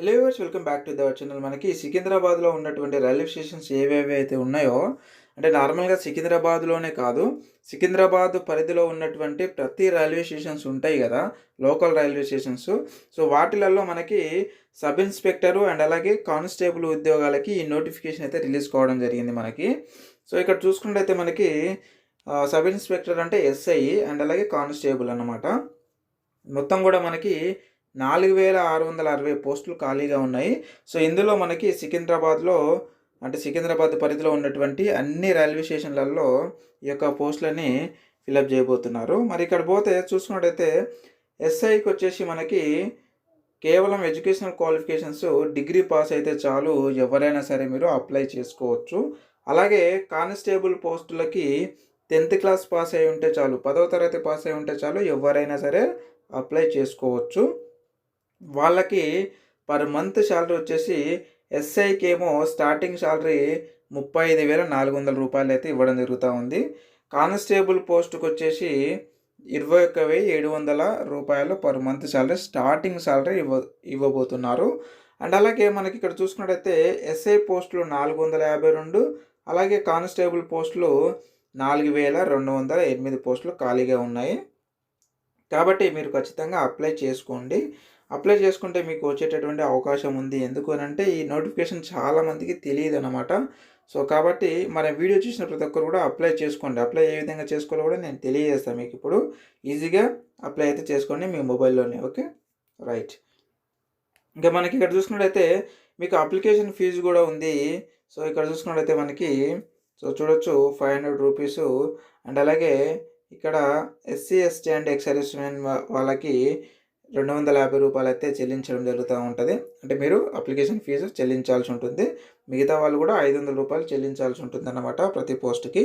Hello viewers, welcome back to our channel. మనకి సికింద్రాబాద్లో ఉన్నటువంటి రైల్వే స్టేషన్స్ ఏవేవి అయితే ఉన్నాయో, అంటే నార్మల్గా సికింద్రాబాద్లోనే కాదు, సికింద్రాబాద్ పరిధిలో ఉన్నటువంటి ప్రతి రైల్వే స్టేషన్స్ ఉంటాయి కదా, లోకల్ రైల్వే స్టేషన్స్. సో వాటిలలో మనకి సబ్ ఇన్స్పెక్టరు అండ్ అలాగే కానిస్టేబుల్ ఉద్యోగాలకి ఈ నోటిఫికేషన్ అయితే రిలీజ్ కావడం జరిగింది మనకి. సో ఇక్కడ చూసుకున్నట్టయితే మనకి సబ్ ఇన్స్పెక్టర్ అంటే ఎస్ఐ అండ్ అలాగే కానిస్టేబుల్ అన్నమాట. మొత్తం కూడా మనకి 4660 పోస్టులు ఖాళీగా ఉన్నాయి. సో ఇందులో మనకి సికింద్రాబాద్లో, అంటే సికింద్రాబాద్ పరిధిలో ఉన్నటువంటి అన్ని రైల్వే స్టేషన్లలో ఈ యొక్క పోస్టులని ఫిలప్ చేయబోతున్నారు. మరి ఇక్కడ పోతే చూసుకున్నట్టయితే ఎస్ఐకి వచ్చేసి మనకి కేవలం ఎడ్యుకేషనల్ క్వాలిఫికేషన్స్ డిగ్రీ పాస్ అయితే చాలు, ఎవరైనా సరే మీరు అప్లై చేసుకోవచ్చు. అలాగే కానిస్టేబుల్ పోస్టులకి 10th క్లాస్ పాస్ అయి ఉంటే చాలు, 10వ తరగతి పాస్ అయి ఉంటే చాలు, ఎవరైనా సరే అప్లై చేసుకోవచ్చు. వాళ్ళకి పర్ మంత్ శాలరీ వచ్చేసి ఎస్ఐకి ఏమో స్టార్టింగ్ శాలరీ 35,400 రూపాయలు అయితే ఇవ్వడం జరుగుతూ ఉంది. కానిస్టేబుల్ పోస్టుకు వచ్చేసి 21,700 రూపాయలు per month salary starting salary ఇవ్వబోతున్నారు. అండ్ అలాగే మనకి ఇక్కడ చూసుకున్నట్టయితే ఎస్ఐ పోస్టులు 452, అలాగే కానిస్టేబుల్ పోస్టులు 4,208 పోస్టులు ఖాళీగా ఉన్నాయి. కాబట్టి మీరు ఖచ్చితంగా అప్లై చేసుకోండి. అప్లై చేసుకుంటే మీకు వచ్చేటటువంటి అవకాశం ఉంది. ఎందుకు అనంటే ఈ నోటిఫికేషన్ చాలామందికి తెలియదు అనమాట. సో కాబట్టి మన వీడియో చూసిన ప్రతి ఒక్కరు కూడా అప్లై చేసుకోండి. అప్లై ఏ విధంగా చేసుకోవాలో కూడా నేను తెలియజేస్తాను మీకు. ఇప్పుడు ఈజీగా అప్లై అయితే చేసుకోండి మీ మొబైల్లోనే. Okay, right. ఇంకా మనకి ఇక్కడ చూసుకున్నట్టయితే మీకు అప్లికేషన్ ఫీజు కూడా ఉంది. సో ఇక్కడ చూసుకున్నట్టయితే మనకి చూడొచ్చు 500 రూపీసు. అండ్ అలాగే ఇక్కడ SC ST and ex servicemen వాళ్ళకి 250 రూపాయలు అయితే చెల్లించడం జరుగుతూ ఉంటుంది. అంటే మీరు అప్లికేషన్ ఫీజు చెల్లించాల్సి ఉంటుంది. మిగతా వాళ్ళు కూడా 500 రూపాయలు చెల్లించాల్సి ఉంటుంది అన్నమాట ప్రతి పోస్ట్కి.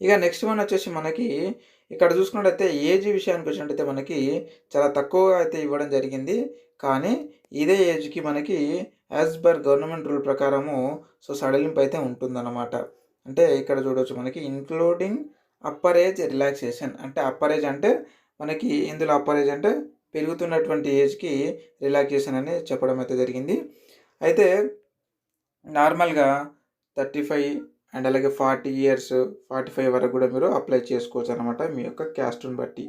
ఇక నెక్స్ట్ వన్ వచ్చేసి మనకి ఇక్కడ చూసుకున్నట్టయితే ఏజ్ విషయానికి వచ్చినట్టయితే మనకి చాలా తక్కువగా అయితే ఇవ్వడం జరిగింది. కానీ ఇదే ఏజ్కి మనకి యాజ్ పర్ గవర్నమెంట్ రూల్ ప్రకారము సడలింపు అయితే ఉంటుందన్నమాట. అంటే ఇక్కడ చూడవచ్చు మనకి ఇంక్లూడింగ్ అప్పర్ ఏజ్ రిలాక్సేషన్. అంటే అప్పర్ ఏజ్ అంటే మనకి ఇందులో అప్పర్ ఏజ్ అంటే పెరుగుతున్నటువంటి ఏజ్కి రిలాక్సేషన్ అని చెప్పడం అయితే జరిగింది. అయితే నార్మల్గా 35 అండ్ అలాగే 40 ఇయర్స్ 45 వరకు కూడా మీరు అప్లై చేసుకోవచ్చు అనమాట మీ యొక్క క్యాస్ట్ని బట్టి.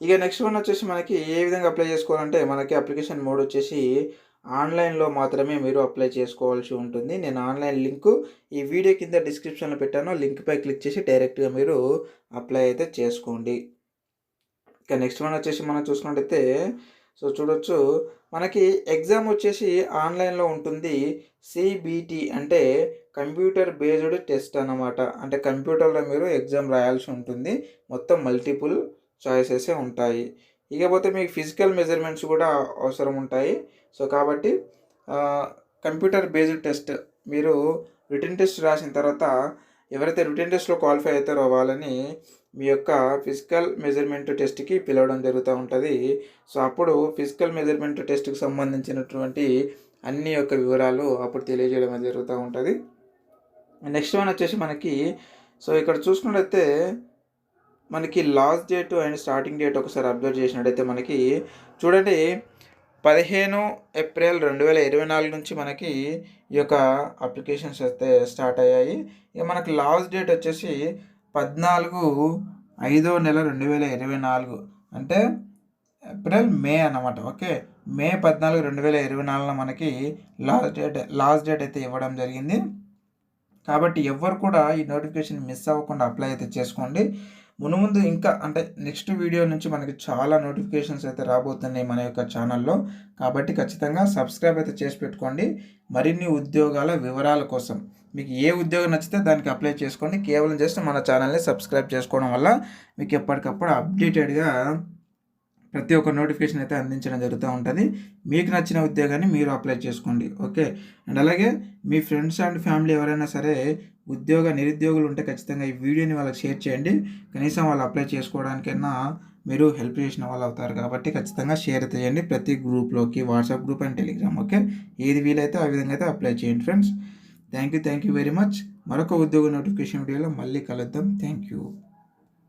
ఇక నెక్స్ట్ వన్ వచ్చేసి మనకి ఏ విధంగా అప్లై చేసుకోవాలంటే మనకి అప్లికేషన్ మోడ్ వచ్చేసి ఆన్లైన్లో మాత్రమే మీరు అప్లై చేసుకోవాల్సి ఉంటుంది. నేను ఆన్లైన్ లింకు ఈ వీడియో కింద డిస్క్రిప్షన్లో పెట్టాను. లింక్పై క్లిక్ చేసి డైరెక్ట్గా మీరు అప్లై అయితే చేసుకోండి. ఇక నెక్స్ట్ వన్ వచ్చేసి మనం చూసుకున్నట్టయితే చూడొచ్చు మనకి ఎగ్జామ్ వచ్చేసి ఆన్లైన్లో ఉంటుంది. సిబిటి అంటే కంప్యూటర్ బేస్డ్ టెస్ట్ అన్నమాట. అంటే కంప్యూటర్లో మీరు ఎగ్జామ్ రాయాల్సి ఉంటుంది. మొత్తం మల్టిపుల్ చాయిసెస్ ఉంటాయి. ఇకపోతే మీకు ఫిజికల్ మెజర్మెంట్స్ కూడా అవసరం ఉంటాయి. సో కాబట్టి కంప్యూటర్ బేస్డ్ టెస్ట్ మీరు రిటన్ టెస్ట్ రాసిన తర్వాత ఎవరైతే రిటన్ టెస్ట్లో క్వాలిఫై అవుతారో వాళ్ళని మీ యొక్క ఫిజికల్ మెజర్మెంట్ టెస్ట్కి పిలవడం జరుగుతూ ఉంటుంది. సో అప్పుడు ఫిజికల్ మెజర్మెంట్ టెస్ట్కి సంబంధించినటువంటి అన్ని యొక్క వివరాలు అప్పుడు తెలియజేయడం జరుగుతూ ఉంటుంది. నెక్స్ట్ వన్ వచ్చేసి మనకి ఇక్కడ చూసుకున్నట్టయితే మనకి last date and starting date ఒకసారి అబ్జర్వ్ చేసినట్టయితే మనకి చూడండి 15 ఏప్రిల్ 2024 నుంచి మనకి ఈ యొక్క అప్లికేషన్స్ అయితే స్టార్ట్ అయ్యాయి. ఇక మనకి లాస్ట్ డేట్ వచ్చేసి 14/5/2024 అంటే ఏప్రిల్ మే అన్నమాట. ఓకే, మే 14, 2024 మనకి లాస్ట్ డేట్ అయితే ఇవ్వడం జరిగింది. కాబట్టి ఎవరు కూడా ఈ నోటిఫికేషన్ మిస్ అవ్వకుండా అప్లై అయితే చేసుకోండి. ముందు ఇంకా అంటే నెక్స్ట్ వీడియో నుంచి మనకి చాలా నోటిఫికేషన్స్ అయితే రాబోతున్నాయి మన యొక్క ఛానల్లో. కాబట్టి ఖచ్చితంగా సబ్స్క్రైబ్ అయితే చేసి పెట్టుకోండి. మరిన్ని ఉద్యోగాల వివరాల కోసం మీకు ఏ ఉద్యోగం నచ్చితే దానికి అప్లై చేసుకోండి. కేవలం జస్ట్ మన ఛానల్ని సబ్స్క్రైబ్ చేసుకోవడం వల్ల మీకు ఎప్పటికప్పుడు అప్డేటెడ్గా ప్రతి ఒక్క నోటిఫికేషన్ అయితే అందించడం జరుగుతూ ఉంటుంది. మీకు నచ్చిన ఉద్యోగాన్ని మీరు అప్లై చేసుకోండి. ఓకే, అండ్ అలాగే మీ ఫ్రెండ్స్ అండ్ ఫ్యామిలీ ఎవరైనా సరే నిరుద్యోగులు ఉంటే ఖచ్చితంగా ఈ వీడియోని వాళ్ళకి షేర్ చేయండి. కనీసం వాళ్ళు అప్లై చేసుకోవడానికైనా మీరు హెల్ప్ చేసిన వాళ్ళు అవుతారు. కాబట్టి ఖచ్చితంగా షేర్ చేయండి ప్రతి గ్రూప్లోకి, WhatsApp group and Telegram. Okay, ఏది వీలైతే ఆ విధంగా అయితే అప్లై చేయండి friends. Thank you very much. మరొక ఉద్యోగ నోటిఫికేషన్ వీడియోలో మళ్ళీ కలుద్దాం. Thank you.